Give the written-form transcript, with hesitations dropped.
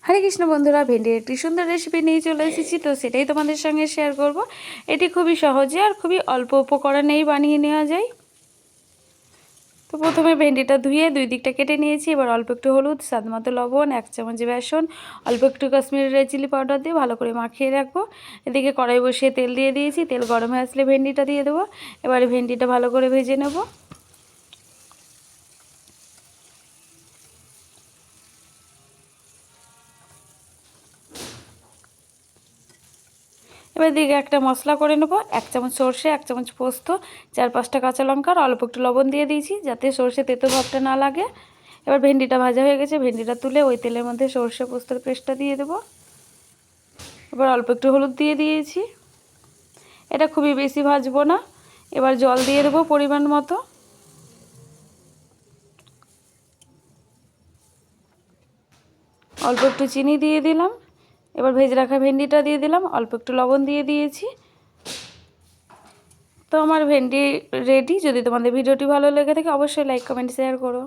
হরে কৃষ্ণ বন্ধুরা, ভেন্ডির একটি সুন্দর রেসিপি নিয়ে চলে এসেছি। তো সেটাই তোমাদের সঙ্গে শেয়ার করব। এটি খুবই সহজে আর খুবই অল্প উপকরণেই বানিয়ে নেওয়া যায়। তো প্রথমে ভেন্ডিটা ধুয়ে দুই দিকটা কেটে নিয়েছি। এবার অল্প একটু হলুদ, স্বাদ মতো লবণ, 1 চামচ বেসন, অল্প একটু কাশ্মীরি রেড চিলি পাউডার দিয়ে ভালো করে মাখিয়ে রাখবো। এদিকে কড়াই বসিয়ে তেল দিয়ে দিয়েছি। তেল গরম হয়ে আসলে ভেন্ডিটা দিয়ে দেবো। এবারে ভেন্ডিটা ভালো করে ভেজে নেব। এবার দিকে একটা মশলা করে নেব। 1 চামচ সর্ষে, 1 চামচ পোস্ত, 4-5টা কাঁচা লঙ্কা আর অল্প একটু লবণ দিয়ে দিয়েছি, যাতে সর্ষে তেতো ভাবটা না লাগে। এবার ভেন্ডিটা ভাজা হয়ে গেছে। ভেন্ডিটা তুলে ওই তেলের মধ্যে সর্ষে পোস্তর পেস্টটা দিয়ে দেবো। এবার অল্প একটু হলুদ দিয়ে দিয়েছি। এটা খুবই বেশি ভাজবো না। এবার জল দিয়ে দেবো পরিমাণ মতো। অল্প একটু চিনি দিয়ে দিলাম। এবার ভেজে রাখা ভেন্ডিটা দিয়ে দিলাম, অল্প একটু লবণ দিয়ে দিয়েছি। তো আমার ভেন্ডি রেডি। যদি তোমাদের ভিডিওটি ভালো লেগে থাকে অবশ্যই লাইক, কমেন্ট, শেয়ার করো।